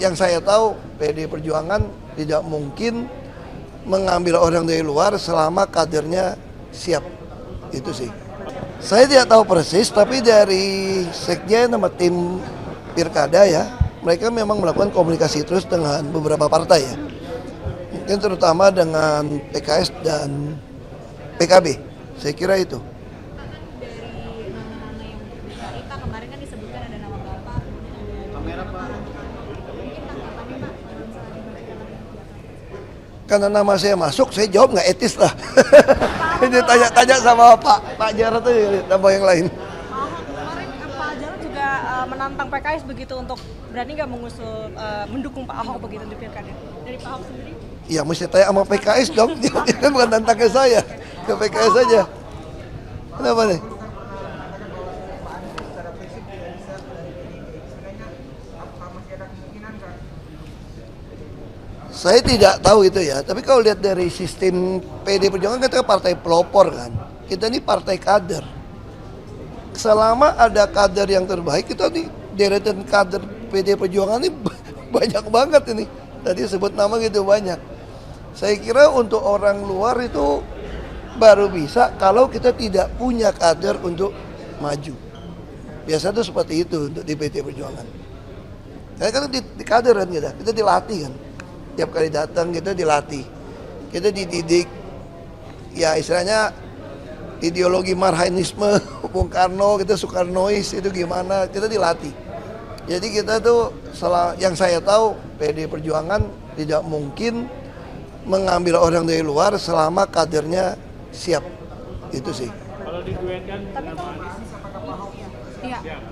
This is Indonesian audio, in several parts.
yang saya tahu PD Perjuangan tidak mungkin mengambil orang dari luar selama kadernya siap. Itu sih. Saya tidak tahu persis, tapi dari sekjen sama tim Pilkada ya, mereka memang melakukan komunikasi terus dengan beberapa partai ya. Mungkin terutama dengan PKS dan PKB. Saya kira itu. Dari nama-nama yang berita kemarin kan disebutkan ada nama Bapak. Kamera Pak. Mungkin tanggapannya Pak dalam soal Karena nama saya masuk, saya jawab nggak etis lah. Ini tanya-tanya sama Pak Jarod aja, tambah yang lain. kemarin Pak Jarod juga menantang PKS begitu untuk berani nggak mendukung Pak Ahok begitu di pilkada. Dari Pak Ahok sendiri? Ya mesti tanya sama PKS dong, dia bukan tantang ke saya, ke PKS saja. Kenapa nih? Saya tidak tahu itu ya, tapi kalau lihat dari sistem PD Perjuangan kita partai pelopor kan, kita ini partai kader. Selama ada kader yang terbaik, kita nih deretan kader PD Perjuangan ini banyak banget ini. Tadi sebut nama gitu banyak. Saya kira untuk orang luar itu baru bisa kalau kita tidak punya kader untuk maju. Biasa tuh seperti itu untuk di PD Perjuangan. Karena kan di kader kan kita dilatih kan. Tiap kali datang kita dilatih, kita dididik, ya istilahnya ideologi Marhainisme, Bung Karno, kita Soekarnois itu gimana, kita dilatih. Jadi kita tuh, yang saya tahu PD Perjuangan tidak mungkin mengambil orang dari luar selama kadernya siap, itu sih. Kalau diduetkan dengan Pak Anies, apakah Pak Ahok Iya. siap?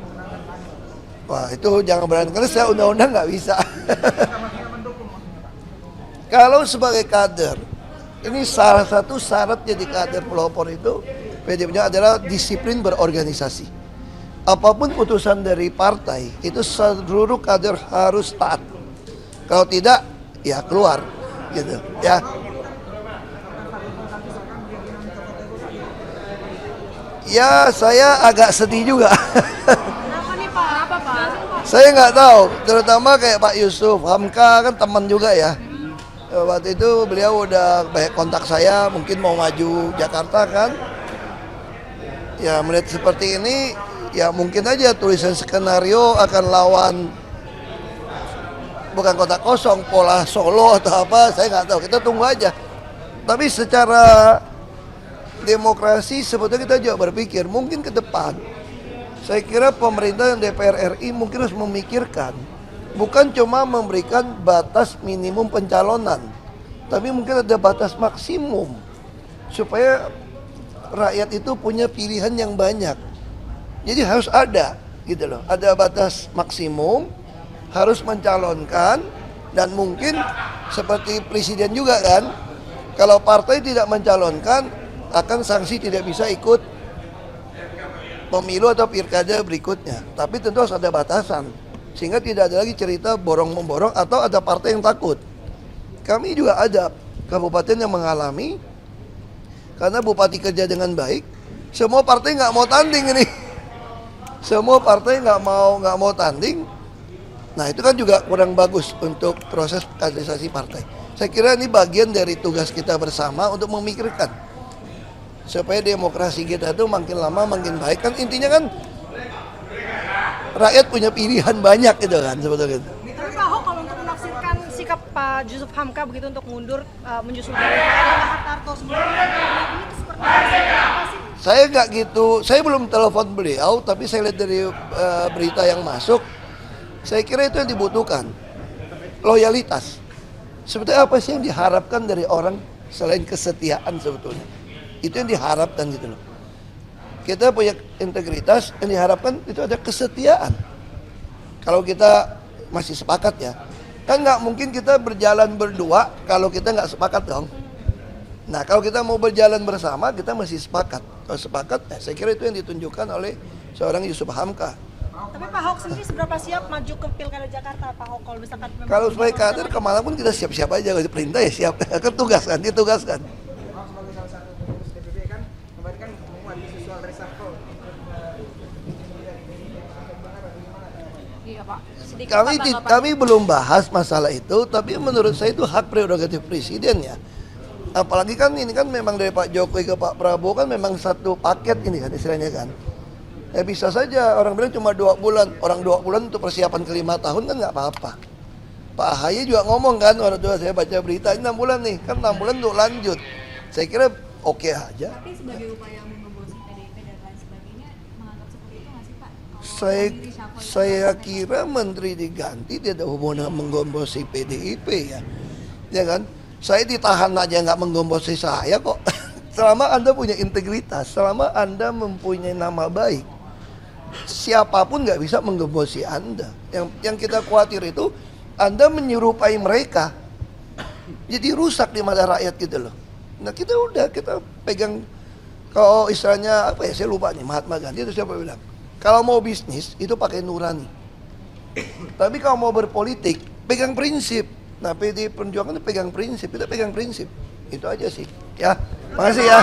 Wah itu jangan berani, karena saya undang-undang nggak bisa. Kalau sebagai kader, ini salah satu syarat jadi kader pelopor itu PD Perjuangan adalah disiplin berorganisasi. Apapun putusan dari partai, itu seluruh kader harus taat. Kalau tidak, ya keluar, gitu. Ya. Ya, saya agak sedih juga. Kenapa nih Pak? Kenapa Pak? Saya nggak tahu, terutama kayak Pak Yusuf Hamka kan teman juga ya. Waktu itu beliau udah banyak kontak saya, mungkin mau maju Jakarta kan. Ya melihat seperti ini, ya mungkin aja tulisan skenario akan lawan bukan kota kosong, pola Solo atau apa, saya nggak tahu. Kita tunggu aja. Tapi secara demokrasi sebetulnya kita juga berpikir mungkin ke depan. Saya kira pemerintah dan DPR RI mungkin harus memikirkan bukan cuma memberikan batas minimum pencalonan, tapi mungkin ada batas maksimum supaya rakyat itu punya pilihan yang banyak. Jadi harus ada gitu loh, ada batas maksimum, harus mencalonkan, dan mungkin seperti presiden juga kan, kalau partai tidak mencalonkan akan sanksi tidak bisa ikut pemilu atau pilkada berikutnya. Tapi tentu harus ada batasan, sehingga tidak ada lagi cerita borong-memborong atau ada partai yang takut. Kami juga ada kabupaten yang mengalami, karena bupati kerja dengan baik, semua partai nggak mau tanding ini. Semua partai nggak mau tanding. Nah itu kan juga kurang bagus untuk proses kaderisasi partai. Saya kira ini bagian dari tugas kita bersama untuk memikirkan supaya demokrasi kita itu makin lama makin baik. Kan intinya kan rakyat punya pilihan banyak gitu kan sebetulnya. Tapi Pak Ahok kalau untuk menafsirkan sikap Pak Yusuf Hamka begitu untuk mundur menyusul dari Pak Hartarto sebelumnya, ini seperti apa sih? Saya nggak gitu, saya belum telepon beliau, tapi saya lihat dari berita yang masuk, saya kira itu yang dibutuhkan, loyalitas. Sebetulnya apa sih yang diharapkan dari orang selain kesetiaan sebetulnya? Itu yang diharapkan gitu loh. Kita punya integritas, yang diharapkan itu ada kesetiaan. Kalau kita masih sepakat ya, kan nggak mungkin kita berjalan berdua kalau kita nggak sepakat dong. Nah kalau kita mau berjalan bersama, kita masih sepakat. Kalau sepakat, saya kira itu yang ditunjukkan oleh seorang Yusuf Hamka. Tapi Pak Ahok sendiri seberapa siap maju ke Pilkada Jakarta, Pak Ahok, kalau misalkan memang Kalau sebagai kader kemana pun kita siap-siap aja, kalau diperintah ya siap. Kan tugaskan, ditugaskan. Ahok sebagai salah satu pengurus DPP kan kemarin kan mau ada isu soal reshuffle. Iya Pak, sedikit kami Pak, tanggapan. kami belum bahas masalah itu, tapi menurut saya itu hak prerogatif presiden ya. Apalagi kan ini kan memang dari Pak Jokowi ke Pak Prabowo kan memang satu paket ini kan istilahnya kan. Ya bisa saja orang bilang cuma 2 bulan, orang 2 bulan untuk persiapan ke 5 tahun kan nggak apa-apa. Pak AHY juga ngomong kan, waktu itu saya baca berita ini 6 bulan nih, kan 6 bulan untuk lanjut. Saya kira oke aja. Tapi sebagai upaya menggembosi PDIP dan lain sebagainya, menganggap seperti itu nggak sih Pak? Kalau Saya menteri reshuffle itu saya akan kira menteri diganti tidak hubungan dengan menggombosi PDIP ya. Ya kan? Saya ditahan aja nggak menggombosi saya kok. Selama Anda punya integritas, selama Anda mempunyai nama baik, siapapun nggak bisa menggembosi Anda. Yang kita khawatir itu Anda menyerupai mereka, jadi rusak di mata rakyat gitu loh. Nah kita pegang, kalau istilahnya apa ya, saya lupa nih, Mahatma Gandhi itu siapa bilang, kalau mau bisnis itu pakai nurani, tapi kalau mau berpolitik pegang prinsip. Nah PD Perjuangan itu pegang prinsip, kita pegang prinsip, itu aja sih. Ya, makasih ya.